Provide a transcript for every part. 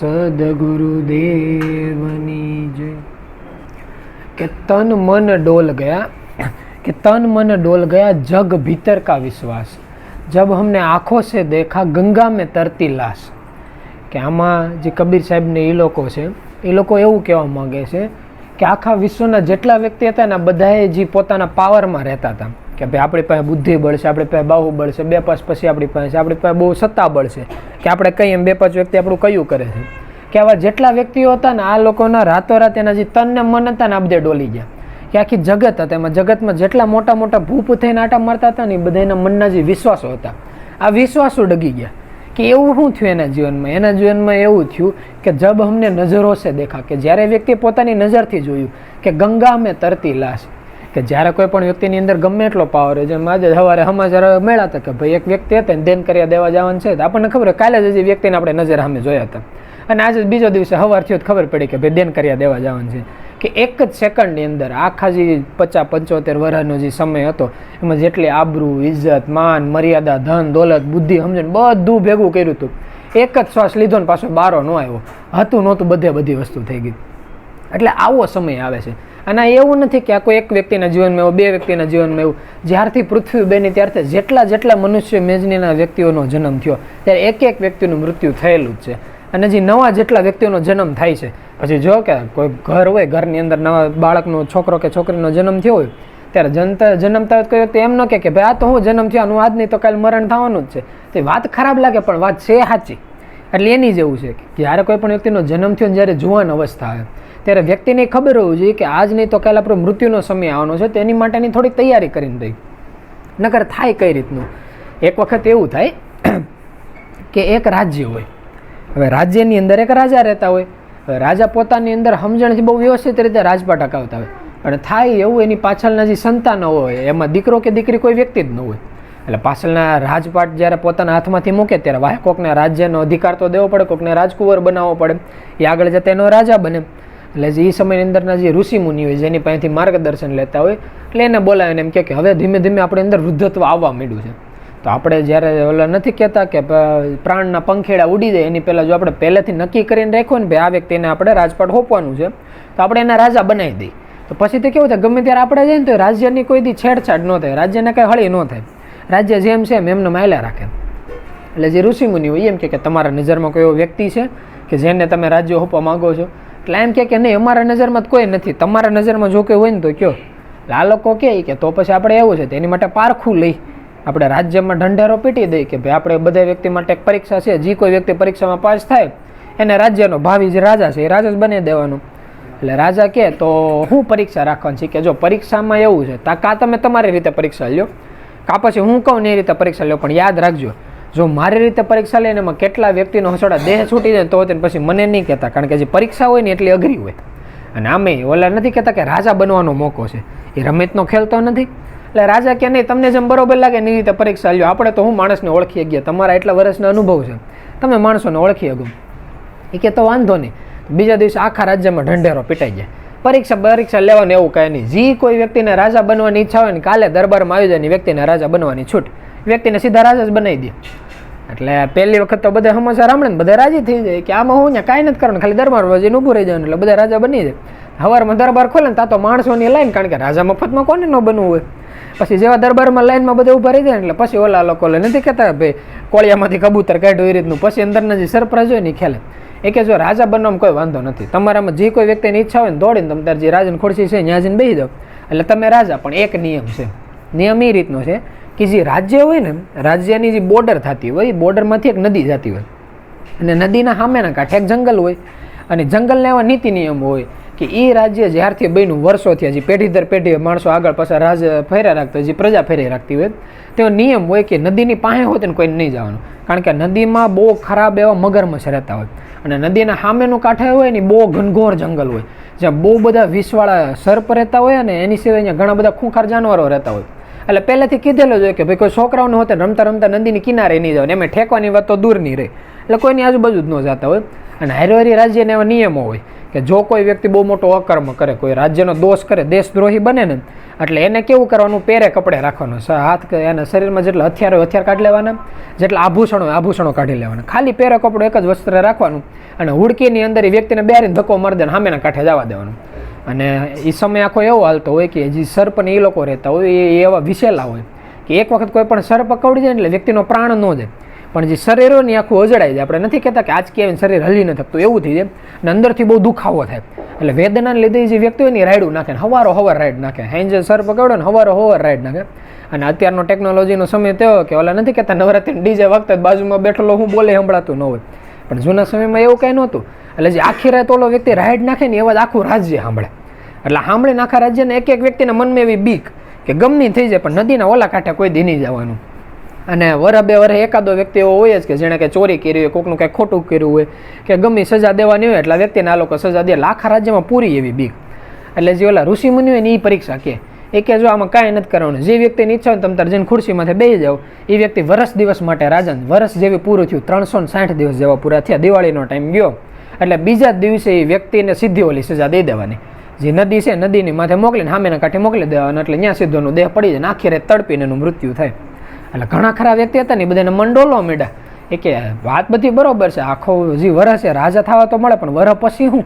सदगुरुदेवनी जय। कि तन मन डोल गया, कि तन मन डोल गया जग भीतर का विश्वास, जब हमने आँखों से देखा गंगा में तरती लाश। કે આમાં જે કબીર સાહેબને એ લોકો છે એ લોકો એવું કહેવા માગે છે કે આખા વિશ્વના જેટલા વ્યક્તિ હતા ને બધાએ જે પોતાના પાવરમાં રહેતા હતા કે ભાઈ આપણી પાસે બુદ્ધિબળ છે, આપણી પાસે બાહુબળ છે, બે પાસ પછી આપણી પાસે બહુ સત્તાબળ છે કે આપણે કહીએ એમ બે પાંચ વ્યક્તિ આપણું કયું કરે છે કે આવા જેટલા વ્યક્તિઓ હતા ને આ લોકોના રાતોરાત એના જે તન ને મન હતા ને આ બધે ડોલી ગયા કે આખી જગત હતા એમાં જગતમાં જેટલા મોટા મોટા ભૂપ થઈને આટા મારતા હતા ને એ બધા એના મનના જે વિશ્વાસો હતા આ વિશ્વાસો ડગી ગયા કે એવું શું થયું એના જીવનમાં એવું થયું કે જબ અમને નજરો સે દેખા કે જ્યારે વ્યક્તિએ પોતાની નજરથી જોયું કે ગંગા મેં તરતી લાશ કે જ્યારે કોઈ પણ વ્યક્તિની અંદર ગમે એટલો પાવર હોય જેમ આજે સવારે સમાચાર મળ્યા હતા કે ભાઈ એક વ્યક્તિ હતા ને દેન કર્યા દેવા જવાનું છે આપણને ખબર કાલે જ વ્યક્તિને આપણે નજર સામે જોયા હતા અને આજે બીજો દિવસે સવાર થયો ખબર પડી કે ભાઈ દેન કર્યા દેવા જવાનું છે કે એક જ સેકન્ડની અંદર આખા જે 50-75 વર્ષનો જે સમય હતો એમાં જેટલી આબરૂ ઇજ્જત માન મર્યાદા ધન દોલત બુદ્ધિ સમજણ બધું ભેગું કર્યું હતું એક જ શ્વાસ લીધો ને પાછો બારો ન આવ્યો હતું નહોતું બધી વસ્તુ થઈ ગઈ એટલે આવો સમય આવે છે અને એવું નથી કે આ કોઈ એક વ્યક્તિના જીવનમાં એવું બે વ્યક્તિના જીવનમાં એવું જ્યારથી પૃથ્વી બની ત્યારથી જેટલા મનુષ્ય મેજનીના વ્યક્તિઓનો જન્મ થયો ત્યારે એક વ્યક્તિનું મૃત્યુ થયેલું જ છે અને જે નવા જેટલા વ્યક્તિઓનો જન્મ થાય છે પછી જો કે કોઈ ઘર હોય ઘરની અંદર નવા બાળકનો છોકરો કે છોકરીનો જન્મ થયો હોય ત્યારે જન્મતા કોઈ વ્યક્તિ એમ ન કે ભાઈ આ તો હું જન્મ થયો આનું આજ નહીં તો કાલે મરણ થવાનું જ છે તે વાત ખરાબ લાગે પણ વાત છે સાચી એટલે એની જેવું છે કે જ્યારે કોઈ પણ વ્યક્તિનો જન્મ થયો જ્યારે જુવાન અવસ્થા આવે ત્યારે વ્યક્તિને ખબર હોવી જોઈએ કે આજ નહીં તો કાલે આપણો મૃત્યુનો સમય આવવાનો છે તેની માટેની થોડી તૈયારી કરીને રહી નકર થાય કઈ રીતનું એક વખત એવું થાય કે એક રાજ્ય હોય હવે રાજ્યની અંદર એક રાજા રહેતા હોય રાજા પોતાની અંદર સમજણથી બહુ વ્યવસ્થિત રીતે રાજપાટ અકાવતા હોય અને થાય એવું એની પાછળના જે સંતાનો હોય એમાં દીકરો કે દીકરી કોઈ વ્યક્તિ જ ન હોય એટલે પાછળના રાજપાટ જ્યારે પોતાના હાથમાંથી મૂકે ત્યારે વાહ કોકને રાજ્યનો અધિકાર તો દેવો પડે, કોકને રાજકુંવર બનાવવો પડે, એ આગળ જતા એનો રાજા બને. એટલે જે એ સમયની અંદરના જે ઋષિમુનિ હોય જેની પાસેથી માર્ગદર્શન લેતા હોય એટલે એને બોલાવીને એમ કે હવે ધીમે ધીમે આપણે અંદર વૃદ્ધત્વ આવવા માંડ્યું છે તો આપણે જ્યારે ઓલા નથી કહેતા કે પ્રાણના પંખેડા ઉડી જાય એની પહેલાં જો આપણે પહેલેથી નક્કી કરીને રાખ્યું ને ભાઈ આ વ્યક્તિને આપણે રાજપાટ હોપવાનું છે તો આપણે એના રાજા બનાવી દઈએ તો પછી તો કેવું થાય ગમે ત્યારે આપણે જઈએ ને તો રાજ્યની કોઈ દી છેડછાડ ન થાય, રાજ્યને કંઈ હળી ન થાય, રાજ્ય જેમ છે એમને માયલા રાખે. એટલે જે ઋષિમુનિ હોય એમ કે તમારા નજરમાં કોઈ એવો વ્યક્તિ છે કે જેને તમે રાજ્ય હોપવા માંગો છો એટલે એમ કે નહીં અમારા નજરમાં કોઈ નથી, તમારા નજરમાં જો કોઈ હોય ને તો કયો. એટલે આ લોકો કહે કે તો પછી આપણે એવું છે તેની માટે પારખું લઈ આપણે રાજ્યમાં ઢંઢેરો પીટી દઈએ કે ભાઈ આપણે બધા વ્યક્તિ માટે એક પરીક્ષા છે, જે કોઈ વ્યક્તિ પરીક્ષામાં પાસ થાય એને રાજ્યનો ભાવિ જે રાજા છે એ રાજા જ બની દેવાનું. એટલે રાજા કહે તો હું પરીક્ષા રાખવાની છે કે જો પરીક્ષામાં એવું છે કાં તમે તમારી રીતે પરીક્ષા લ્યો કાં પછી હું કહું ને એ રીતે પરીક્ષા લ્યો, પણ યાદ રાખજો જો મારી રીતે પરીક્ષા લઈને એમાં કેટલા વ્યક્તિનો હસોડા દેહ છૂટી જાય તો તેને પછી મને નહીં કહેતા, કારણ કે જે પરીક્ષા હોય ને એટલી અઘરી હોય અને આમે ઓલા નથી કહેતા કે રાજા બનવાનો મોકો છે, એ રમતનો ખેલ તો નથી. એટલે રાજા કે નહીં તમને જેમ બરોબર લાગે એની રીતે પરીક્ષા લ્યો, આપણે તો હું માણસને ઓળખી ગયા, તમારા એટલા વર્ષનો અનુભવ છે તમે માણસોને ઓળખી શકો. એ કે તો વાંધો નહીં. બીજા દિવસે આખા રાજ્યમાં ઢંઢેરો પીટાઈ જાય, પરીક્ષા લેવાનું એવું કાંઈ નહીં, જે કોઈ વ્યક્તિને રાજા બનવાની ઈચ્છા હોય ને કાલે દરબારમાં આવી જાય ને વ્યક્તિને રાજા બનવાની છૂટ, વ્યક્તિને સીધા રાજા જ બનાવી દે. એટલે પહેલી વખત તો બધા સમાચાર સાંભળે ને બધા રાજી થઈ જાય કે આમાં હું ને કાંઈ નથી કરવાનું, ખાલી દરબારમાં જઈને ઊભું રહી જાય એટલે બધા રાજા બની જાય. સવારમાં દરબાર ખોલે ને ત્યાં તો માણસોની લાઈન, કારણ કે રાજા મફતમાં કોને ન બનવું હોય. પછી જેવા દરબારમાં લાઈનમાં બધા ઊભા રહી જાય એટલે પછી ઓલા લોકો નથી કહેતા ભાઈ કોળિયામાંથી કબૂતર કાઢ્યું એ રીતનું પછી અંદરના જે સરપ્રાઈઝ હોય ને ખેલે. એ કે જો રાજા બનવામાં કોઈ વાંધો નથી, તમારામાં જે કોઈ વ્યક્તિની ઈચ્છા હોય ને દોડીને તમે તાર જે રાજાની ખુરશી છે ત્યાં જઈને બેસી જાઓ એટલે તમે રાજા. પણ એક નિયમ છે, નિયમ એ રીતનો છે કે જે રાજ્ય હોય ને રાજ્યની જે બોર્ડર થતી હોય બોર્ડરમાંથી એક નદી જતી હોય અને નદીના સામેના કાંઠે એક જંગલ હોય અને જંગલના એવા નીતિ નિયમ હોય કે એ રાજ્ય જ્યારથી બન્યું વર્ષોથી હજી પેઢી દર પેઢી માણસો આગળ પાછા રાજ ફેર્યા રાખતા હોય, જે પ્રજા ફેરી રાખતી હોય તેવો નિયમ હોય કે નદીની પાસે હોય તેને કોઈને નહીં જવાનું, કારણ કે નદીમાં બહુ ખરાબ એવા મગરમચ્છ રહેતા હોય અને નદીના સામેનું કાંઠે હોય ને બહુ ઘનઘોર જંગલ હોય જ્યાં બહુ બધા વિષવાળા સર્પ રહેતા હોય અને એની સિવાય અહીંયા ઘણા બધા ખૂંખાર જાનવરો રહેતા હોય. એટલે પહેલેથી કીધેલું જોઈએ કે ભાઈ કોઈ છોકરાઓને હોતે રમતા રમતા નદીની કિનારે નહીં જવાનું, એમ ઠેકવાની વાત તો દૂર નહીં રહે એટલે કોઈની આજુબાજુ જ ન જતા હોય. અને હારી રાજ્યના એવા નિયમો હોય કે જો કોઈ વ્યક્તિ બહુ મોટો અકર્મ કરે, કોઈ રાજ્યનો દોષ કરે, દેશદ્રોહી બને ને, એટલે એને કેવું કરવાનું, પેરે કપડે રાખવાનું, હાથ એના શરીરમાં જેટલા હથિયાર કાઢી લેવાના, જેટલા આભૂષણો કાઢી લેવાના, ખાલી પેરે કપડું એક જ વસ્ત્ર રાખવાનું, અને હુડકીની અંદર એ વ્યક્તિને બેરીને ધક્કો મારી દે, સામેના કાંઠે જવા દેવાનું. અને એ સમય આખો એવો હાલતો હોય કે જે સર્પને એ લોકો રહેતા હોય એ એવા વિશેલા હોય કે એક વખત કોઈ પણ સર્પ કવડી જાય એટલે વ્યક્તિનો પ્રાણ ન જાય, પણ જે શરીર હોય ને આખું અજડાઈ જાય. આપણે નથી કહેતા કે આજ કેવું શરીર હલી ન થતું, એવું થઈ જાય, અને અંદરથી બહુ દુખાવો થાય. એટલે વેદનાને લીધે જે વ્યક્તિ હોય ને એ રાયડું નાખે, હવાર રાઈડ નાખે, હેંજે સર્પ કવડે ને હવાર રાઈડ નાખે. અને અત્યારનો ટેકનોલોજીનો સમય તેવો કે ઓલા નથી કહેતા નવરાત્રી ડીજે વખતે બાજુમાં બેઠેલો હું બોલે સંભળાતું ન હોય, પણ જૂના સમયમાં એવું કંઈ નહોતું. એટલે જે આખી રાત ઓલો વ્યક્તિ રાઈડ નાખે ને એવા જ આખું રાજ્ય સાંભળે. એટલે સાંભળીને આખા રાજ્યને એક વ્યક્તિના મનમાં એવી બીક કે ગમની થઈ જાય, પણ નદીના ઓલા કાંઠે કોઈ દી નહીં જવાનું. અને વરહ બે વરહ એકાદો વ્યક્તિ એવો હોય જ કે જેણે કે ચોરી કરી હોય, કોઈકનું કંઈક ખોટું કર્યું હોય કે ગમે સજા દેવાની હોય, એટલે વ્યક્તિને આ લોકો સજા દે. આખા રાજ્યમાં પૂરી એવી બીક. એટલે જે ઓલા ઋષિમુનિ હોય ને એ પરીક્ષા કે જો આમાં કાંઈ નથી કરવાનું, જે વ્યક્તિની ઈચ્છા હોય તમે તાર જઈને ખુરશીમાંથી બેસી જાઓ, એ વ્યક્તિ વર્ષ દિવસ માટે રાજાને વર્ષ જેવી પૂરું થયું, 360 દિવસ જેવા પૂરા થયા, દિવાળીનો ટાઈમ ગયો, એટલે બીજા જ દિવસે એ વ્યક્તિને સીધી ઓલી સજા દઈ દેવાની. જે નદી છે નદીની માથે મોકલીને સામેના કાંઠે મોકલી દેવાના, એટલે ત્યાં સીધોનું દેહ પડી જાય, આખી રાત તડપીને એનું મૃત્યુ થાય. એટલે ઘણા ખરા વ્યક્તિ હતા ને બધાને મંડોલો મીડા એ કે વાત બધી બરોબર છે, આખો જે વરસ છે રાજા થવા તો મળે, પણ વરસ પછી શું,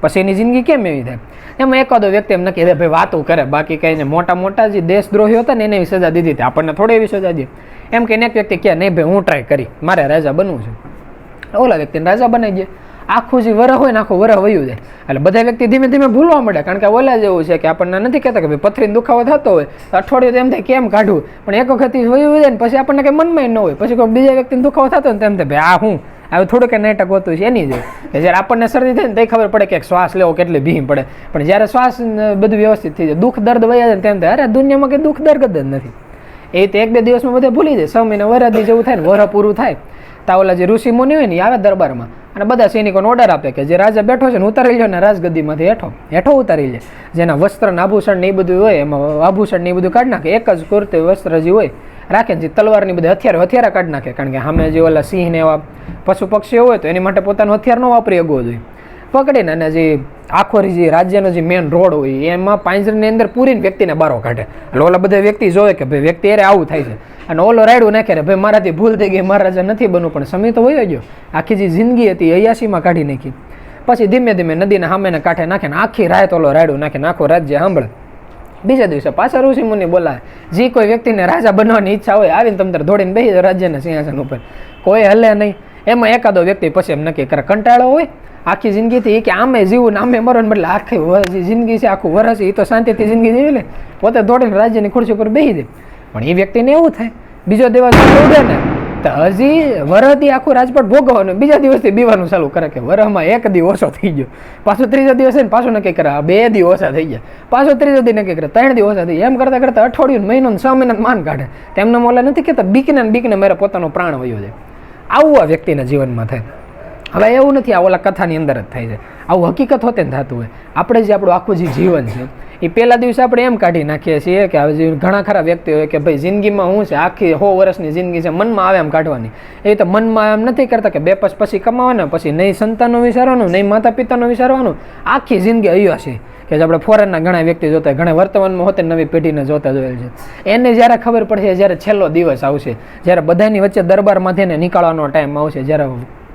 પછી એની જિંદગી કેમ એવી થાય? એમાં એકાદો વ્યક્તિ એમ નક્કી ભાઈ વાતો કરે, બાકી કહીને મોટા જે દેશદ્રોહી હતા ને એને એવી સજા દીધી હતી, આપણને થોડી એવી સજા દે. એમ કે એક વ્યક્તિ કહે નહીં ભાઈ હું ટ્રાય કરી, મારે રાજા બનવું છે, ઓલા વ્યક્તિને રાજા બનાવી દે. આખું જે વરહ હોય ને આખું વરહ વયું જાય. એટલે બધા વ્યક્તિ ધીમે ધીમે ભૂલવા મળે, કારણ કે ઓલા જેવું છે કે આપણને નથી કહેતા કે ભાઈ પથરીનો દુખાવો થતો હોય અઠવાડિયું એમ થાય કેમ કાઢવું, પણ એક વખત વયું જાય ને પછી આપણને કંઈ મનમાં ન હોય, પછી કોઈ બીજા વ્યક્તિને દુખાવો થતો ને તેમ થાય ભાઈ આ હું હવે થોડુંક નાટક હોતું છે એની જાય. કે જ્યારે આપણને શરદી થાય ને તે ખબર પડે કે શ્વાસ લેવો કેટલી ભીમ પડે, પણ જ્યારે શ્વાસ બધું વ્યવસ્થિત થઈ જાય, દુઃખ દર્દ વયા જાય તેમ થાય અરે દુનિયામાં કંઈ દુઃખ દર્દ જ નથી. એ તો એક બે દિવસમાં બધા ભૂલી જાય. 6 મહિના વરદી જેવું થાય ને વરહ પૂરું થાય તા ઓલા જે ઋષિ મુનિ હોય ને આવે દરબારમાં અને બધા સૈનિકોને ઓર્ડર આપે કે જે રાજા બેઠો છે ને ઉતારી લ્યો ને રાજગદ્દીમાંથી હેઠો ઉતારી લે. જેના વસ્ત્ર ને આભૂષણ ને એ બધું હોય એમાં આભૂષણ ને એ બધું કાઢી નાખે, એક જ કુર્તે વસ્ત્ર જે હોય રાખે, જે તલવારની બધી હથિયાર કાઢી નાખે, કારણ કે સામે જે ઓલા સિંહ ને એવા પશુ પક્ષીઓ હોય તો એની માટે પોતાનું હથિયાર ન વાપરી અગવો જોઈએ. પકડીને અને જે આખો જે રાજ્યનો જે મેન રોડ હોય એમાં પાંજરાની અંદર પૂરીને વ્યક્તિને બારો કાઢે. એટલે ઓલા બધા વ્યક્તિ જોવે કે ભાઈ વ્યક્તિ અરે આવું થાય છે, અને ઓલો રાયડું નાખે ભાઈ મારાથી ભૂલ થઈ ગઈ, મારા રાજા નથી બનવું, પણ સમય તો વયો ગયો. આખી જે જિંદગી હતી 88માં કાઢી નાખી. પછી ધીમે ધીમે નદીના સામેના કાંઠે નાખે ને આખી રાત ઓલો રાયડું નાખે ને આખો રાજ્ય સાંભળે. બીજા દિવસે પાછા ઋષિ મુનિ બોલાવે, જે કોઈ વ્યક્તિને રાજા બનવાની ઈચ્છા હોય આવીને તમ તાર દોડીને બેસી રાજ્યના સિંહાસન ઉપર, કોઈ હલે નહીં. એમાં એકાદો વ્યક્તિ પછી એમ નક્કી કરે, કંટાળો હોય આખી જિંદગીથી કે આમે જીવું ને આમે મરવાનું, બદલે આખી જિંદગી છે આખું વરસ એ તો શાંતિથી જિંદગી જીવી લે, પોતે દોડીને રાજ્યની ખુરશી ઉપર બેસી દે. પણ એ વ્યક્તિને એવું થાય બીજો દિવસ ઉડે ને તો હજી વરહથી આખું રાજપાટ ભોગવવાનું, બીજા દિવસથી બીવાનું ચાલુ કરે કે વરહમાં એક દી ઓછો થઈ ગયો, પાછો ત્રીજો દિવસ ને પાછું નક્કી કરે 2 દી ઓછા થઈ ગયા, પાછો ત્રીજો દી નક્કી કરે 3 દી ઓછા થઈ ગયા. એમ કરતા કરતા અઠવાડિયું મહિનો 6 મહિના માન કાઢે. તેમને મોલા નથી કહેતા બીકને મારે પોતાનો પ્રાણ વયો જાય. આવું આ વ્યક્તિના જીવનમાં થાય. હવે એવું નથી આ ઓલા કથાની અંદર જ થાય છે, આવું હકીકત હોતે ને થતું હોય. આપણે જે આપણું આખું જે જીવન છે એ પહેલા દિવસે આપણે એમ કાઢી નાખીએ છીએ કે હવે ઘણા ખરા વ્યક્તિઓ હોય કે ભાઈ જિંદગીમાં હું છે આખી 100 વર્ષની જિંદગી છે, મનમાં આવે એમ કાઢવાની. એ તો મનમાં એમ નથી કરતા કે 2 પછી કમાવાના, પછી નહીં સંતાનનો વિચારવાનું, નહીં માતા પિતાનો વિચારવાનું, આખી જિંદગી અહીંયા છે. કે જે આપણે ફોરેનના ઘણા વ્યક્તિ જોતા હોય, ઘણા વર્તમાનમાં હોતે નવી પેઢીને જોતા જોયેલ છે. એને જ્યારે ખબર પડશે જ્યારે છેલ્લો દિવસ આવશે, જ્યારે બધાની વચ્ચે દરબારમાંથી એને નીકળવાનો ટાઈમ આવશે, જ્યારે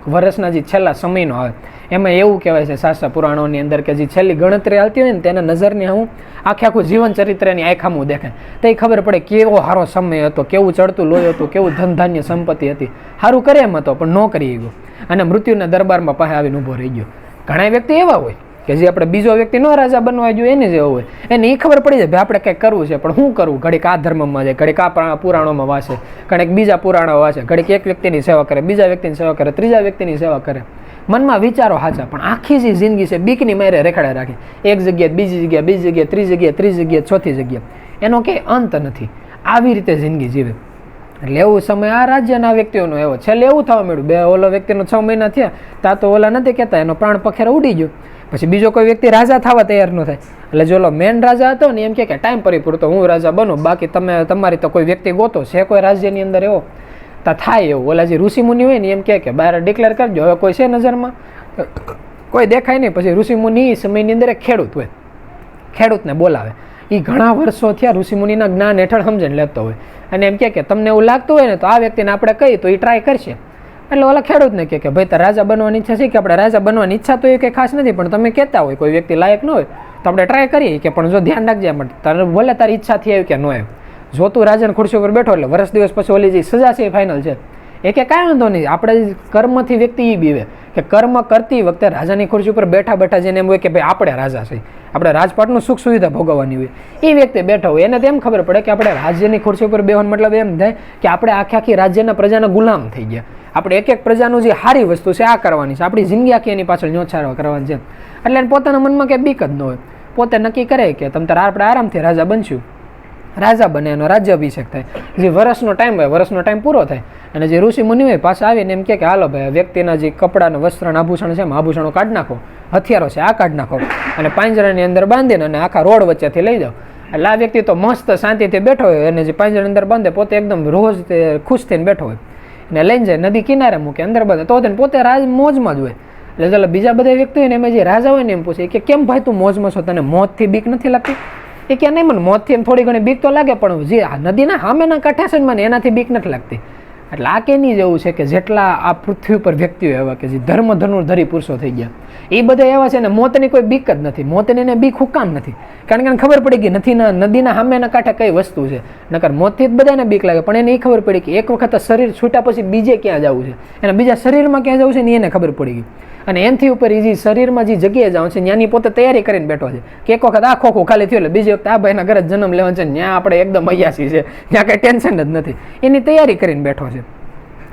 વર્ષના જે છેલ્લા સમયનો આવે, એમાં એવું કહેવાય છે શાસ્ત્ર પુરાણોની અંદર કે જે છેલ્લી ગણતરી આવતી હોય ને તેના નજરની હું આખું જીવન ચરિત્રની આખામું દેખાય, તો એ ખબર પડે કેવો સારો સમય હતો, કેવું ચડતું લોહી હતું, કેવું ધનધાન્ય સંપત્તિ હતી. સારું કરે એમ હતો પણ ન કરી ગયો અને મૃત્યુના દરબારમાં પાસે આવીને ઊભો રહી ગયો. ઘણા વ્યક્તિ એવા હોય કે જે આપણે બીજો વ્યક્તિ નો રાજા બનવા જોઈએ એને જેવો હોય, એને એ ખબર પડી જાય ભાઈ આપણે કંઈક કરવું છે, પણ શું કરવું? ઘડીક આ ધર્મમાં જાય, ઘડીક આ પુરાણોમાં વાંચે, ઘડીક બીજા પુરાણો વાંચે, ઘડીક એક વ્યક્તિની સેવા કરે, બીજા વ્યક્તિની સેવા કરે, ત્રીજા વ્યક્તિની સેવા કરે. મનમાં વિચારો સાચા, પણ આખી જે જિંદગી છે બીકની મારે રેખાડે રાખે, એક જગ્યાએ બીજી જગ્યાએ, બીજી જગ્યાએ ત્રીજી જગ્યાએ, ત્રીજી જગ્યાએ ચોથી જગ્યાએ, એનો કંઈ અંત નથી. આવી રીતે જિંદગી જીવે. એટલે એવું સમય આ રાજ્યના વ્યક્તિઓનો એવો છેલ્લે એવું થવા મળ્યું. બે ઓલો વ્યક્તિનો 6 મહિના થયા તા તો ઓલા નથી કહેતા એનો પ્રાણ પખેરા ઉડી ગયો. પછી બીજો કોઈ વ્યક્તિ રાજા થવા તૈયાર ન થાય. એટલે જો ઓલો મેન રાજા હતો ને એમ કે ટાઈમ પરિપૂર્તો હું રાજા બનું, બાકી તમારી તો કોઈ વ્યક્તિ ગોતો છે કોઈ રાજ્યની અંદર એવો તા થાય એવું. ઓલા જે ઋષિ મુનિ હોય ને એમ કે બહાર ડિક્લેર કરજો હવે કોઈ છે નજરમાં, કોઈ દેખાય નહીં. પછી ઋષિમુનિ સમયની અંદર એક ખેડૂત હોય, ખેડૂતને બોલાવે. એ ઘણા વર્ષો થયા ઋષિમુનિના જ્ઞાન હેઠળ સમજણ લેતો હોય અને એમ કે તમને એવું લાગતું હોય ને તો આ વ્યક્તિને આપણે કહીએ તો એ ટ્રાય કરશે. એટલે ઓલા ખેડૂતને કે ભાઈ તારે રાજા બનવાની ઈચ્છા છે કે આપણે રાજા બનવાની ઈચ્છા તો એ કંઈ ખાસ નથી, પણ તમે કહેતા હોય કોઈ વ્યક્તિ લાયક ન હોય તો આપણે ટ્રાય કરીએ કે પણ જો ધ્યાન રાખજે, તારે ભલે તારી ઈચ્છાથી આવી કે ન આવ્યું. જો તું રાજાની ખુરશી ઉપર બેઠો એટલે વર્ષ દિવસ પછી ઓલી જે સજા છે એ ફાઇનલ છે. એ કે કાંઈ વાંધો નહીં, આપણે કર્મથી વ્યક્તિ એ બીવે કે કર્મ કરતી વખતે રાજાની ખુરશી ઉપર બેઠા બેઠા જેને એમ હોય કે ભાઈ આપણે રાજા છે, આપણે રાજપાટનું સુખ સુવિધા ભોગવવાની હોય, એ વ્યક્તિ બેઠો હોય એને તેમ ખબર પડે કે આપણે રાજ્યની ખુરશી ઉપર બેહવાનો મતલબ એમ થાય કે આપણે આખી રાજ્યના પ્રજાના ગુલામ થઈ ગયા. આપણે એક એક પ્રજાનું જે સારી વસ્તુ છે આ કરવાની છે, આપણી જિંદગી આખી એની પાછળ ન્યોછારવા કરવાની છે. એટલે પોતાના મનમાં કંઈ બીક જ ન હોય. પોતે નક્કી કરે કે તમે તારે આપણે આરામથી રાજા બનશું. રાજા બને એનો રાજ્યાભિષેક થાય. જે વર્ષનો ટાઈમ હોય, વર્ષનો ટાઈમ પૂરો થાય અને જે ઋષિ મુનિ હોય પાછા આવીને એમ કે હાલો ભાઈ વ્યક્તિના જે કપડાં વસ્ત્ર આભૂષણ છે એમ આભૂષણો કાઢી નાખો, હથિયારો છે આ કાઢી નાખો અને પાંજરાની અંદર બાંધીને અને આખા રોડ વચ્ચેથી લઈ જાઓ. એટલે આ વ્યક્તિ તો મસ્ત શાંતિથી બેઠો હોય અને જે પાંજરાની અંદર બાંધે પોતે એકદમ રોજ તે ખુશ થઈને બેઠો હોય અને લઈને જાય નદી કિનારે મૂકે અંદર બાંધે તો પોતે રાજ મોજમાં જ હોય. એટલે ચાલો બીજા બધા વ્યક્તિ હોય ને એમાં જે રાજા હોય ને એમ પૂછે કે કેમ ભાઈ તું મોજમાં છો, તને મોતથી બીક નથી લાગતી? એ કે નહીં, મને મોતથી એમ થોડી ઘણી બીક તો લાગે પણ જે નદીના સામેના કાંઠે છે ને મને એનાથી બીક નથી લાગતી. એટલે આ કેની જેવું છે કે જેટલા આ પૃથ્વી ઉપર વ્યક્તિઓ એવા કે જે ધર્મ ધનુર્ધરી પુરુષો થઈ ગયા એ બધા એવા છે ને મોતની કોઈ બીક જ નથી. મોતની એને બીક હુકામ નથી? કારણ કે એને ખબર પડી ગઈ નથી નદીના સામેના કાંઠે કઈ વસ્તુ છે. નકર મોતથી જ બધાને બીક લાગે પણ એને એ ખબર પડી કે એક વખત શરીર છૂટ્યા પછી બીજે ક્યાં જવું છે, એના બીજા શરીરમાં ક્યાં જવું છે ને એને ખબર પડી ગઈ. અને એનથી ઉપર એ જે શરીરમાં જે જગ્યાએ જવું છે ત્યાંની પોતે તૈયારી કરીને બેઠો છે કે એક વખત આ ખોખું ખાલી થયું એટલે બીજી વખત આ ભાઈના ઘરે જન્મ લેવાનો છે, ત્યાં આપણે એકદમ અયાસી છે, ત્યાં કંઈ ટેન્શન જ નથી, એની તૈયારી કરીને બેઠો છે.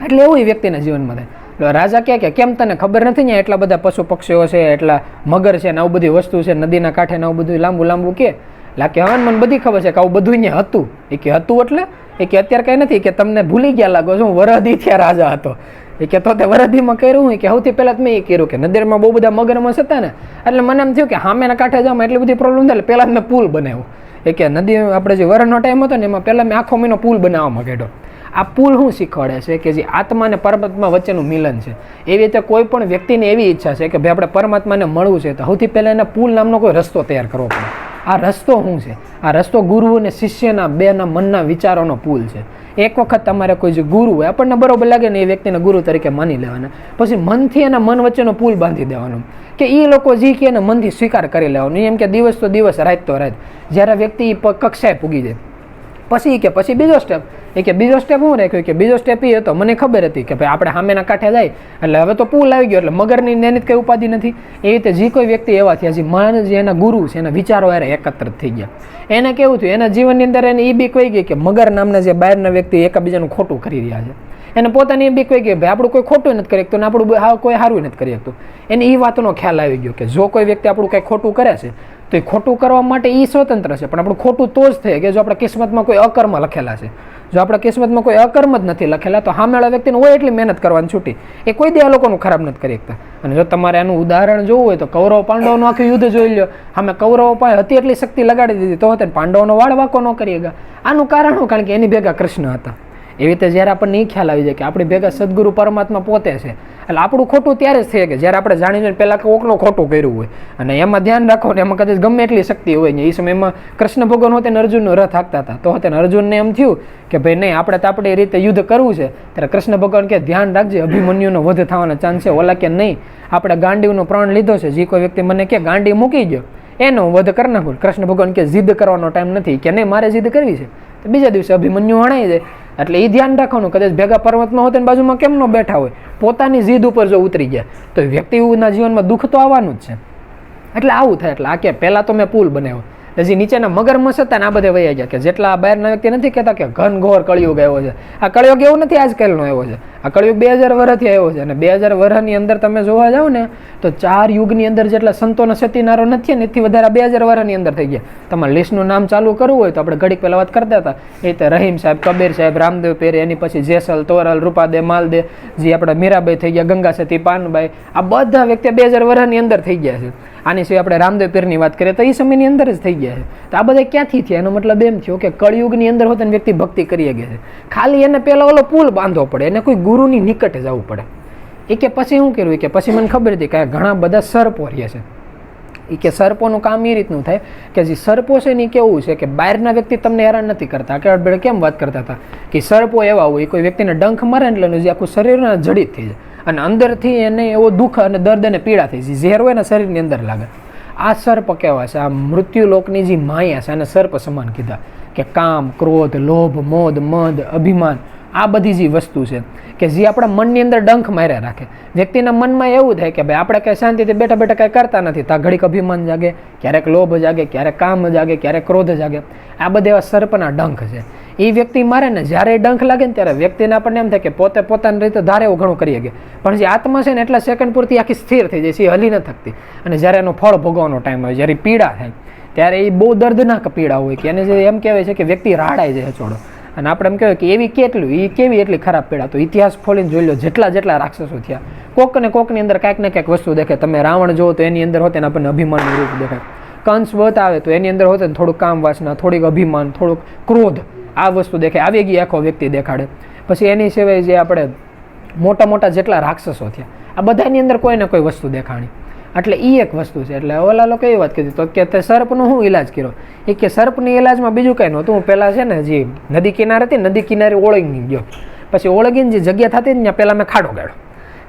એટલે એવું વ્યક્તિના જીવનમાં થાય. રાજા કે કેમ તને ખબર નથી ને એટલા બધા પશુ પક્ષીઓ છે, એટલા મગર છે ને આવું બધી વસ્તુ છે નદીના કાંઠે ને આવું બધું લાંબુ લાંબુ કે લાગે હવે મને બધી ખબર છે કે આવું બધું અહીંયા હતું. એ કે હતું એટલે એ કે અત્યારે કંઈ નથી કે તમને ભૂલી ગયા લાગો છો, હું વરદી ત્યાં રાજા હતો. એ કે તો તે વરદીમાં કર્યું હોય કે સૌથી પહેલાં મેં એ કર્યું કે નદીમાં બહુ બધા મગરમચ્છ હતા ને એટલે મને એમ થયું કે સામેના કાંઠે જવામાં એટલી બધી પ્રોબ્લેમ થાય એટલે પહેલાં મેં પુલ બનાવ્યો. એ કે નદી આપણે જે વરનો ટાઈમ હતો ને એમાં પહેલાં મેં આખો મહિનો પુલ બનાવવામાં કાઢ્યો. આ પુલ શું શીખવાડે છે કે જે આત્મા અને પરમાત્મા વચ્ચેનું મિલન છે. એવી રીતે કોઈ પણ વ્યક્તિની એવી ઈચ્છા છે કે ભાઈ આપણે પરમાત્માને મળવું છે તો સૌથી પહેલાં એને પુલ નામનો કોઈ રસ્તો તૈયાર કરવો પડે. આ રસ્તો શું છે? આ રસ્તો ગુરુ અને શિષ્યના બેના મનના વિચારોનો પુલ છે. એક વખત તમારે કોઈ જે ગુરુ હોય આપણને બરોબર લાગે ને એ વ્યક્તિને ગુરુ તરીકે માની લેવાના, પછી મનથી એના મન વચ્ચેનો પુલ બાંધી દેવાનો કે એ લોકો જે કે એને મનથી સ્વીકાર કરી લેવાનો. એમ કે દિવસ તો દિવસ રાત તો રાત. જ્યારે વ્યક્તિ કક્ષાએ પૂગી જાય પછી બીજો સ્ટેપ એ કે બીજો સ્ટેપ શું રાખ્યો કે બીજો સ્ટેપ એ હતો મને ખબર હતી કે ભાઈ આપણે સામેના કાંઠે જાય એટલે હવે તો પુલ આવી ગયો એટલે મગરની એની કંઈ ઉપાધિ નથી. એ રીતે જે કોઈ વ્યક્તિ એવા થયા જે મન જે એના ગુરુ છે એના વિચારો યારે એકત્રિત થઈ ગયા. એને કેવું થયું એના જીવનની અંદર એને એ બી કહી ગઈ કે મગર નામના જે બહારના વ્યક્તિ એકબીજાનું ખોટું કરી રહ્યા છે. એને પોતાની એ બી કહી ગઈ ભાઈ આપણું કોઈ ખોટું નથી કરી શકતું ને આપણું કોઈ સારું નથી કરી શકતું. એને એ વાતનો ખ્યાલ આવી ગયો કે જો કોઈ વ્યક્તિ આપણું કંઈ ખોટું કરે છે તો એ ખોટું કરવા માટે એ સ્વતંત્ર છે પણ આપણું ખોટું તો જ થાય કે જો આપણા કિસ્મતમાં કોઈ અકર્મ લખેલા છે. જો આપણા કિસ્મતમાં કોઈ અકર્મ જ નથી લખેલા તો સામેવાળા વ્યક્તિને હોય એટલી મહેનત કરવાની છૂટી, એ કોઈ દે આ લોકોનું ખરાબ નથી કરી શકતા. અને જો તમારે એનું ઉદાહરણ જોવું હોય તો કૌરવ પાંડવનું આખું યુદ્ધ જોઈ લો. અમે કૌરવો પાસે હતી એટલી શક્તિ લગાડી દીધી તો હતા પાંડવોનો વાળ વાંકો ન કરી ગયા. આનું કારણ શું? કારણ કે એની ભેગા કૃષ્ણ હતા. એવી રીતે જ્યારે આપણને એ ખ્યાલ આવી જાય કે આપણી ભેગા સદગુરુ પરમાત્મા પોતે છે એટલે આપણું ખોટું ત્યારે જ થઈ કે જ્યારે આપણે જાણી જોઈને પહેલાં કોકનું ખોટું કર્યું હોય અને એમાં ધ્યાન રાખો ને એમાં કદાચ ગમે એટલી શક્તિ હોય ને એ સમયમાં કૃષ્ણ ભગવાન હોતે ને અર્જુનનો રથ હાંકતા હતા તો હોતે અર્જુનને એમ થયું કે ભાઈ નહીં આપણે તો આપણે એ રીતે યુદ્ધ કરવું છે. ત્યારે કૃષ્ણ ભગવાન કે ધ્યાન રાખજે અભિમન્યુનો વધ થવાના ચાન્સ છે. ઓલા કે નહીં આપણે ગાંડીવનો પ્રાણ લીધો છે, જે કોઈ વ્યક્તિ મને કે ગાંડી મૂકી ગયો એનો વધ કરી નાખું. કૃષ્ણ ભગવાન કે જીદ કરવાનો ટાઈમ નથી કે નહીં મારે જીદ કરવી છે. તો બીજા દિવસે અભિમન્યુ હણાઈ જાય. એટલે એ ધ્યાન રાખવાનું કદાચ ભેગા પર્વતમાં હોતે ને બાજુમાં કેમ ન બેઠા હોય પોતાની જીદ ઉપર જો ઉતરી ગયા તો વ્યક્તિના જીવનમાં દુઃખ તો આવવાનું જ છે. એટલે આવું થાય. એટલે આ કે પહેલાં તો મેં પુલ બનાવ્યો જે નીચેના મગરમચ્છ હતા ને આ બધે વહી ગયા કે જેટલા બહારના વ્યક્તિ નથી કહેતા કે ઘનઘોર કળિયુગ આવ્યો છે. આ કળિયુગ એવું નથી આજકાલનો આવ્યો છે. આ કળિયુગ 2000 વર્ષથી આવ્યો છે અને 2000 વર્ષની અંદર તમે જોવા જાઓ ને તો 4 યુગની અંદર જેટલા સંતોનો સતીનારો નથી ને એથી વધારે 2000 વર્ષની અંદર થઈ ગયા. તમારે લિસ્ટનું નામ ચાલુ કરવું હોય તો આપણે ઘડીક પહેલાં વાત કરતા હતા એ રીતે રહીમ સાહેબ, કબીર સાહેબ, રામદેવ પેરે, એની પછી જેસલ, તોરલ, રૂપાદે, માલદે, જે આપણે મીરાબાઈ થઈ ગયા, ગંગા સતી, પાનબાઈ, આ બધા વ્યક્તિ 2000 વર્ષની અંદર થઈ ગયા છે. આની સિવાય આપણે રામદેવ પીરની વાત કરીએ તો એ સમયની અંદર જ થઈ ગયા છે. તો આ બધા ક્યાંથી થયા? એનો મતલબ એમ થયો કે કળિયુગની અંદર હોત ને વ્યક્તિ ભક્તિ કરી ગયા છે. ખાલી એને પહેલાં ઓલો પુલ બાંધવો પડે, એને કોઈ ગુરુની નિકટે જવું પડે. એ કે પછી શું કર્યું કે પછી મને ખબર હતી કે ઘણા બધા સર્પો રહે છે. એ કે સર્પોનું કામ એ રીતનું થાય કે જે સર્પો છે ને એ કેવું છે કે બહારના વ્યક્તિ તમને હેરાન નથી કરતા. કે આપણે કેમ વાત કરતા હતા કે સર્પો એવા હોય કોઈ વ્યક્તિને ડંખ મારે એટલે જે આખું શરીર જડિત થઈ જાય અને અંદરથી એને એવો દુઃખ અને દર્દ અને પીડા થઈ જાય. ઝેર હોય ને શરીરની અંદર લાગે. આ સર્પ કેવા છે? આ મૃત્યુલોકની જે માયા છે આને સર્પ સમાન કીધા. કે કામ, ક્રોધ, લોભ, મોદ, મદ, અભિમાન, આ બધી જે વસ્તુ છે કે જે આપણા મનની અંદર ડંખ માર્યા રાખે. વ્યક્તિના મનમાં એવું થાય કે ભાઈ આપણે કંઈ શાંતિથી બેઠા બેઠા કંઈ કરતા નથી. તો ઘડીક અભિમાન જાગે, ક્યારેક લોભ જાગે, ક્યારેક કામ જાગે, ક્યારેક ક્રોધ જાગે. આ બધા એવા સર્પના ડંખ છે. એ વ્યક્તિ મારે ને જ્યારે ડંખ લાગે ને ત્યારે વ્યક્તિને આપણને એમ થાય કે પોતે પોતાની રીતે ધારે એવું ઘણું કરી શકે. પણ જે આત્મા છે ને એટલા સેકન્ડ પૂરતી આખી સ્થિર થઈ જાય છે, એ હલી ન થકતી. અને જ્યારે એનો ફળ ભોગવવાનો ટાઈમ આવે, જ્યારે પીડા થાય ત્યારે એ બહુ દર્દનાક પીડા હોય કે એને જે એમ કહેવાય છે કે વ્યક્તિ રાડાઈ જાય છોડો. અને આપણે એમ કહેવાય કે એવી કેટલું એ કેવી એટલી ખરાબ પીડા. તો ઇતિહાસ ખોલીને જોઈ લો, જેટલા રાક્ષસો થયા, કોકને કોકની અંદર કાંઈક ને કાંઈક વસ્તુ દેખાય. તમે રાવણ જુઓ તો એની અંદર હોતે ને આપણને અભિમાનનું રૂપ દેખાય. કંસ બતાવે તો એની અંદર હોતે ને થોડુંક કામ વાસના, થોડીક અભિમાન, થોડુંક ક્રોધ, આ વસ્તુ દેખાય. આવી ગઈ આખો વ્યક્તિ દેખાડે. પછી એની સિવાય જે આપણે મોટા મોટા જેટલા રાક્ષસો થયા, આ બધાની અંદર કોઈ ને કોઈ વસ્તુ દેખાણી. એટલે એ એક વસ્તુ છે. એટલે ઓલા લોકો એવી વાત કીધી તો કે તે સર્પનો શું ઈલાજ કર્યો? એ કે સર્પની ઈલાજમાં બીજું કંઈ નહોતું. હું પહેલાં છે ને જે નદી કિનારે હતી, નદી કિનારે ઓળંગી ગયો. પછી ઓળંગીને જે જગ્યા થતી ને ત્યાં પહેલાં મેં ખાડો ગાળ્યો.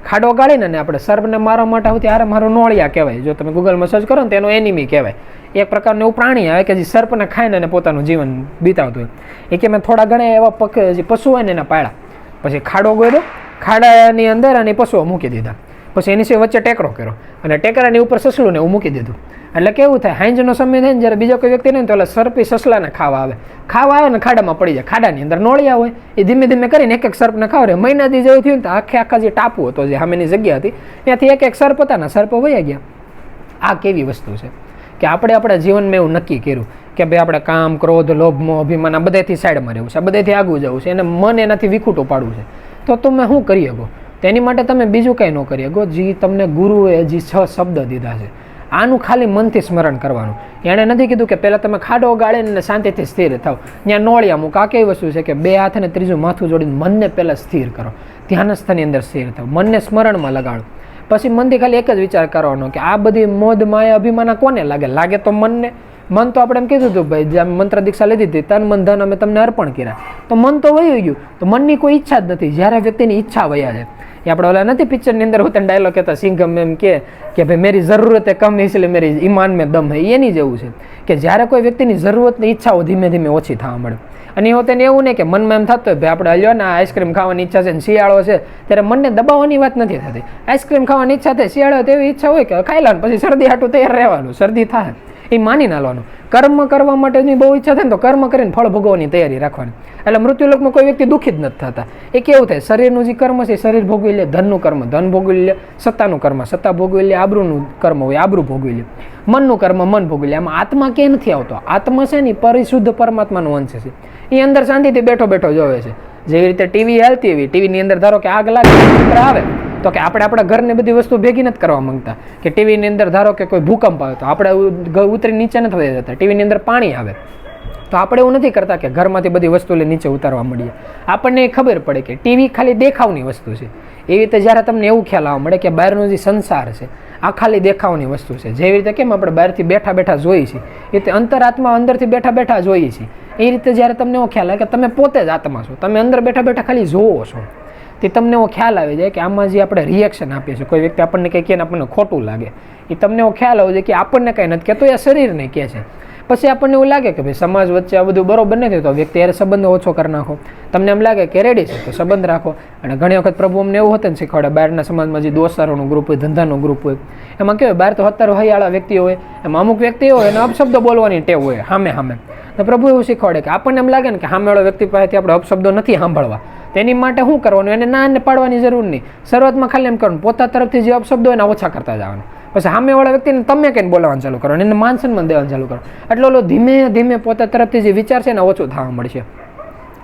ખાડો ગાળીને આપણે સર્પને મારવા માટે હોતી હારે મારું નોળિયા કહેવાય. જો તમે ગૂગલમાં સર્ચ કરો ને તો એનો એનિમી કહેવાય. એક પ્રકારનું એવું પ્રાણી આવે કે જે સર્પને ખાઈને અને પોતાનું જીવન બીતાવતું હોય. એ કે મેં થોડા ઘણા એવા જે પશુ હોય ને એને પાળ્યા. પછી ખાડો ગોળ્યો, ખાડાની અંદર અને પશુઓ મૂકી દીધા. પછી એની સિવાય વચ્ચે ટેકરો કર્યો અને ટેકરાની ઉપર સસલું ને એવું મૂકી દીધું. એટલે કેવું થાય, હાંજનો સમય થાય ને જ્યારે બીજો કોઈ વ્યક્તિ નહીં તો એટલે સર્પી સસલાને ખાવા આવે ને ખાડામાં પડી જાય. ખાડાની અંદર નોળિયા હોય, એ ધીમે ધીમે કરીને એક એક સર્પને ખાવ. મહિનાથી જેવું થયું ને તો આખા જે ટાપુ હતો, જે સામેની જગ્યા હતી, ત્યાંથી એક એક સર્પ હતા ને સર્પો વયા ગયા. આ કેવી વસ્તુ છે કે આપણે આપણા જીવનમાં એવું નક્કી કર્યું કે ભાઈ આપણે કામ, ક્રોધ, લોભ, મોહ, અભિમાન આ બધાથી સાઈડમાં રહેવું છે, આ બધાથી આગું જવું છે, એને મન એનાથી વિખૂટું પાડવું છે. તો તમે શું કરી શકો? તેની માટે તમે બીજું કંઈ ન કરી શકો. જે તમને ગુરુએ જે 6 શબ્દ દીધા છે આનું ખાલી મનથી સ્મરણ કરવાનું. એણે નથી કીધું કે પહેલાં તમે ખાડો ગાળીને શાંતિથી સ્થિર થાવ, ત્યાં નોળિયા મૂક. આ કેવી વસ્તુ છે કે 2 હાથ અને ત્રીજું માથું જોડીને મનને પહેલાં સ્થિર કરો, ધ્યાનસ્થાની અંદર સ્થિર થાવ, મનને સ્મરણમાં લગાડો. પછી મનથી ખાલી એક જ વિચાર કરવાનો કે આ બધી મોદ, માયા, અભિમાન કોને લાગે તો મનને. મન તો આપણે એમ કીધું હતું ભાઈ, જેમ મંત્ર દીક્ષા લીધી હતી, તન મન ધન અમે તમને અર્પણ કર્યા, તો મન તો વહી ગયું. તો મનની કોઈ ઈચ્છા જ નથી. જ્યારે વ્યક્તિની ઈચ્છા વયા જાય, એ આપણે ઓલા નથી પિક્ચરની અંદર હોતા ડાયલોગ કહેતા સિંઘમ એમ કે ભાઈ મેરી જરૂરત હે કમ એટલે મેરી ઈમાન મેં દમ હે. એની જેવું છે કે જ્યારે કોઈ વ્યક્તિની જરૂરતની ઈચ્છાઓ ધીમે ધીમે ઓછી થવા મળે. અને એ હોતે એવું નહીં કે મનમાં એમ થતું હોય ભાઈ આપણે હલ્યો ને આઈસ્ક્રીમ ખાવાની ઈચ્છા છે ને શિયાળો છે, ત્યારે મનને દબાવવાની વાત નથી થતી. આઈસ્ક્રીમ ખાવાની ઈચ્છા થાય, શિયાળો તેવી ઈચ્છા હોય કે ખાઈ લેવાનું, પછી શરદી હાટું તૈયાર રહેવાનું, શરદી થાય એ માની નાલવાનું. કર્મ કરવા માટેની બહુ ઈચ્છા થાય ને તો કર્મ કરીને ફળ ભોગવવાની તૈયારી રાખવાની. એટલે મૃત્યુલોકમાં કોઈ વ્યક્તિ દુઃખી જ નથી થતા. એ કેવું થાય, શરીરનું જે કર્મ છે શરીર ભોગવી લે, ધનનું કર્મ ધન ભોગવી લે, સત્તાનું કર્મ સત્તા ભોગવી લે, આબરૂનું કર્મ હોય આબરૂ ભોગવી લે, મનનું કર્મ મન ભોગવી લે. આમાં આત્મા ક્યાંય નથી આવતો. આત્મા છે ને પરિશુદ્ધ પરમાત્માનો અંશ છે. એ અંદર શાંતિથી બેઠો બેઠો જોવે છે. જેવી રીતે ટીવી હાલતી એવી ટીવીની અંદર ધારો કે આગ લાગે, ચિત્ર આવે તો કે આપણે આપણા ઘરની બધી વસ્તુ ભેગી નથી કરવા માંગતા. કે ટીવીની અંદર ધારો કે કોઈ ભૂકંપ આવે તો આપણે ઉતરી નીચે નથી થઈ જતા. ટીવીની અંદર પાણી આવે તો આપણે એવું નથી કરતા કે ઘરમાંથી બધી વસ્તુ લઈ નીચે ઉતારવા મળીએ. આપણને ખબર પડે કે ટીવી ખાલી દેખાવની વસ્તુ છે. એવી રીતે જ્યારે તમને એવું ખ્યાલ આવવા મળે કે બહારનો જે સંસાર છે આ ખાલી દેખાવની વસ્તુ છે. જેવી રીતે કેમ આપણે બહારથી બેઠા બેઠા જોઈએ છીએ, એ રીતે અંતરાત્મા અંદરથી બેઠા બેઠા જોઈએ છીએ. એ રીતે જ્યારે તમને એવો ખ્યાલ આવે કે તમે પોતે જ આત્મા છો, તમે અંદર બેઠા બેઠા ખાલી જોવો છો, તે તમને એવો ખ્યાલ આવી જાય કે આમાં જે આપણે રિએક્શન આપીએ છીએ, કોઈ વ્યક્તિ આપણને કંઈ કહે ને આપણને ખોટું લાગે, એ તમને એવો ખ્યાલ આવે છે કે આપણને કંઈ નથી કહેતો, એ શરીરને કહે છે. પછી આપણને એવું લાગે કે ભાઈ સમાજ વચ્ચે આ બધું બરોબર નથી, તો વ્યક્તિ યારે સંબંધ ઓછો કરી નાખો. તમને એમ લાગે કે રેડી છે તો સંબંધ રાખો. અને ઘણી વખત પ્રભુ અમને એવું હતું ને શીખવાડે, બહારના સમાજમાં જે દોસ્તારોનું ગ્રુપ હોય, ધંધાનું ગ્રુપ હોય, એમાં કેવું બહાર તો 70 હૈયાળા વ્યક્તિઓ હોય, એમાં અમુક વ્યક્તિ હોય એને અપશબ્દો બોલવાની ટેવ હોય સામે સામે. તો પ્રભુ એવું શીખવાડે કે આપણને એમ લાગે ને કે સામેવાળો વ્યક્તિ પાસેથી આપણે અપશબ્દો નથી સાંભળવા, તેની માટે શું કરવાનું, એને ના પાડવાની જરૂર નહીં. શરૂઆતમાં ખાલી એમ કરવાનું, પોતા તરફથી જે અપશબ્દો એના ઓછા કરતા જવાનું. પછી સામેવાળા વ્યક્તિને તમે કંઈ બોલાવવાનું ચાલુ કરો, એને માન સન્માન દેવાનું ચાલુ કરો. એટલે ઓલો ધીમે ધીમે પોતા તરફથી જે વિચાર છે એને ઓછું થવા મળશે.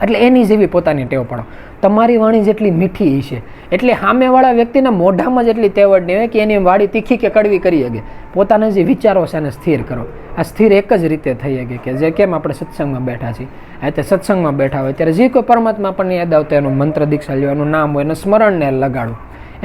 એટલે એની જેવી પોતાની ટેવ પાડો. તમારી વાણી જેટલી મીઠી છે એટલે સામેવાળા વ્યક્તિના મોઢામાં જેટલી તેવડ નહીં હોય કે એની વાણી તીખી કે કડવી કરી શકે. પોતાના જે વિચારો છે એને સ્થિર કરો. આ સ્થિર એક જ રીતે થઈ શકે કે જે કેમ આપણે સત્સંગમાં બેઠા છીએ, આ રીતે સત્સંગમાં બેઠા હોય ત્યારે જે કોઈ પરમાત્મા આપણને યાદ આવતો એનું મંત્ર દીક્ષા લ્યો, એનું નામ હોય એને સ્મરણને લગાડો,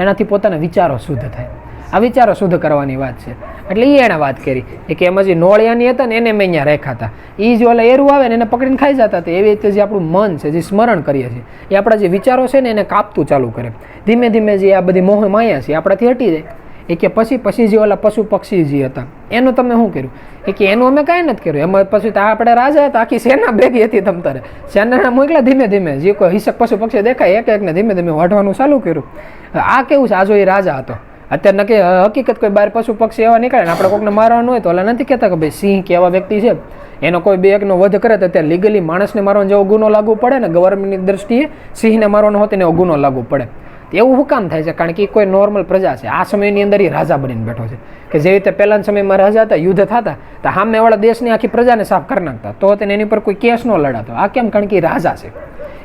એનાથી પોતાના વિચારો શુદ્ધ થાય. આ વિચારો શુદ્ધ કરવાની વાત છે. એટલે એ એણે વાત કરી કે એમાં જે નોળિયાની હતા ને એને મેં અહીંયા રેખા હતા, એ જે ઓલા એરું આવે ને એને પકડીને ખાઈ જતા હતા. એવી રીતે જે આપણું મન છે, જે સ્મરણ કરીએ છીએ, એ આપણા જે વિચારો છે ને એને કાપતું ચાલુ કરે. ધીમે ધીમે જે આ બધી મોહ માયા છે આપણાથી હટી જાય. એ કે પછી જે ઓલા પશુ પક્ષી જે હતા એનું તમે શું કર્યું? એ કે એનું અમે કાંઈ નથી કર્યું. એમાં પછી તો આપણે રાજા હતા, આખી સેના ભેગી હતી તમ તારે. સેનાના મોકલા ધીમે ધીમે જે કોઈ હિંસક પશુ પક્ષી દેખાય એક એકને ધીમે ધીમે વાઢવાનું ચાલુ કર્યું. આ કેવું છે, આ જો એ રાજા હતો. અત્યારે નક્કી હકીકત કોઈ બહાર પશુ પક્ષી એવા નીકળે ને આપણે કોઈકને મારવાનું હોય તો ઓલા નથી કહેતા કે ભાઈ સિંહ કે એવા વ્યક્તિ છે એનો કોઈ બે એકનો વધ કરે તો અત્યારે લીગલી માણસને મારવાનો જેવો ગુનો લાગુ પડે ને, ગવર્મેન્ટની દ્રષ્ટિએ સિંહને મારવાનો હોતો ને એવો ગુનો લાગુ પડે. એવું શું કામ થાય છે? કારણ કે એ કોઈ નોર્મલ પ્રજા છે. આ સમયની અંદર એ રાજા બનીને બેઠો છે કે જેવી રીતે પહેલાના સમયમાં રાજા હતા, યુદ્ધ થતા તો સામેવાળા દેશની આખી પ્રજાને સાફ કરી નાખતા, તો તેને એની પર કોઈ કેસ ન લડાતો. આ કેમ? કારણ કે એ રાજા છે.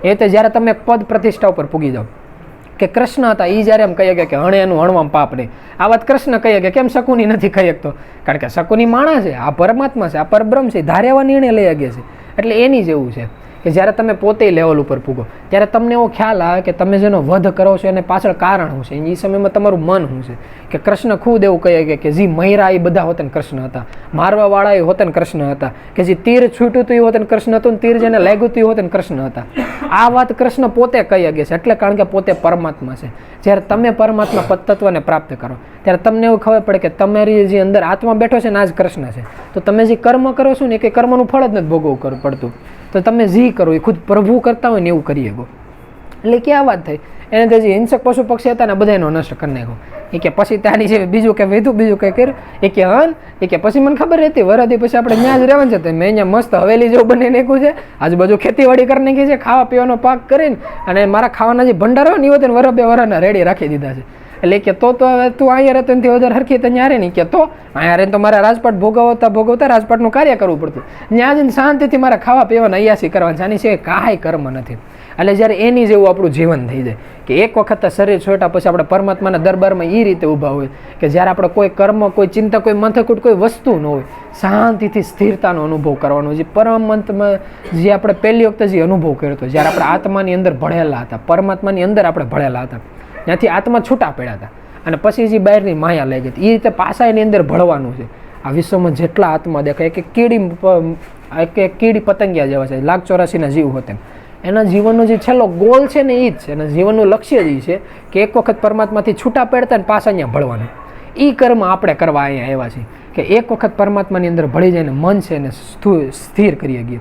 એ રીતે જ્યારે તમે પદ પ્રતિષ્ઠા ઉપર પૂગી જાઓ કે કૃષ્ણ હતા, એ જ્યારે એમ કહીએ કે હણે એનું હણવામાં પાપ નહીં, આ વાત કૃષ્ણ કહીએ કે કેમ શકુની નથી કહી શકતો? કારણ કે શકુની માણસ છે, આ પરમાત્મા છે, આ પરબ્રહ્મ છે, ધારે એવા નિર્ણય લઈ શકે છે. એટલે એની જેવું છે કે જ્યારે તમે પોતે લેવલ ઉપર પૂગો ત્યારે તમને એવો ખ્યાલ આવે કે તમે જેનો વધ કરો છો એને પાછળ કારણ શું છે, એ સમયમાં તમારું મન શું છે. કે કૃષ્ણ ખુદ એવું કહે કે જે મહિરા એ બધા હોતન કૃષ્ણ હતા, મારવાવાળા એ હોતન કૃષ્ણ હતા, કે જે તીર છૂટ્યું હતું એ હોતન કૃષ્ણ હતું, તીર જેને લાગ્યું હતું એ હોતન કૃષ્ણ હતા. આ વાત કૃષ્ણ પોતે કહી શકે છે. એટલે કારણ કે પોતે પરમાત્મા છે. જ્યારે તમે પરમાત્મા તત્વને પ્રાપ્ત કરો ત્યારે તમને એવું ખબર પડે કે તમારી જે અંદર આત્મા બેઠો છે ને આ જ કૃષ્ણ છે. તો તમે જે કર્મ કરો છો ને એ કંઈ કર્મનું ફળ જ નથી ભોગવવું કરવું પડતું. તો તમે જે કરો એ ખુદ પ્રભુ કરતા હોય ને એવું કરી શકો. એટલે ક્યાં વાત થઈ? એને તો જે હિંસક પશુ પક્ષી હતા ને બધા એનો નષ્ટ કરી નાખ્યો. એ કે પછી તારી જે બીજું કે વધુ બીજું કંઈ કર્યું? એ કે હન, એ કે પછી મને ખબર હતી વરદી પછી આપણે ત્યાં જ રહેવાનું છે. મેં અહીંયા મસ્ત હવેલી જેવું બની નાખ્યું છે, આજુબાજુ ખેતીવાડી કરી નાખી છે, ખાવા પીવાનો પાક કરીને, અને મારા ખાવાના જે ભંડાર હોય ને એ વર બે વરના રેડી રાખી દીધા છે. એટલે કે તો હવે તું અહીંયા રહેતો નથી વધારે હરખી તો ત્યાં રહે નહીં. કે તો અહીંયા રહીને તો મારા રાજપાટ ભોગવતા રાજપાટનું કાર્ય કરવું પડતું. ત્યાં જઈને શાંતિથી મારા ખાવા પીવાના અયાસી કરવાની, જાની છે કાંઈ કર્મ નથી. એટલે જ્યારે એની જેવું આપણું જીવન થઈ જાય કે એક વખત શરીર છોટા પછી આપણે પરમાત્માના દરબારમાં એ રીતે ઊભા હોય કે જ્યારે આપણે કોઈ કર્મ, કોઈ ચિંતા, કોઈ મથકૂટ, કોઈ વસ્તુ ન હોય, શાંતિથી સ્થિરતાનો અનુભવ કરવાનો. જે પરમંતમાં જે આપણે પહેલી વખતે જે અનુભવ કર્યો હતો, જ્યારે આપણે આત્માની અંદર ભળેલા હતા, પરમાત્માની અંદર આપણે ભળેલા હતા, ત્યાંથી આત્મા છૂટા પડ્યા હતા અને પછી જે બહારની માયા લઈ ગઈ. એ રીતે પાછા એની અંદર ભળવાનું છે. આ વિશ્વમાં જેટલા આત્મા દેખાય કે કીડી પતંગિયા જેવા છે, 1,84,000 જીવ હોતે, એના જીવનનો જે છેલ્લો ગોલ છે ને એ જ છે. એના જીવનનું લક્ષ્ય જ છે કે એક વખત પરમાત્માથી છૂટા પડતા ને પાછા અહીંયા ભળવાનું. એ કર્મ આપણે કરવા અહીંયા આવ્યા છીએ કે એક વખત પરમાત્માની અંદર ભળી જાય ને મન છે એને સ્થિર કરી શકીએ.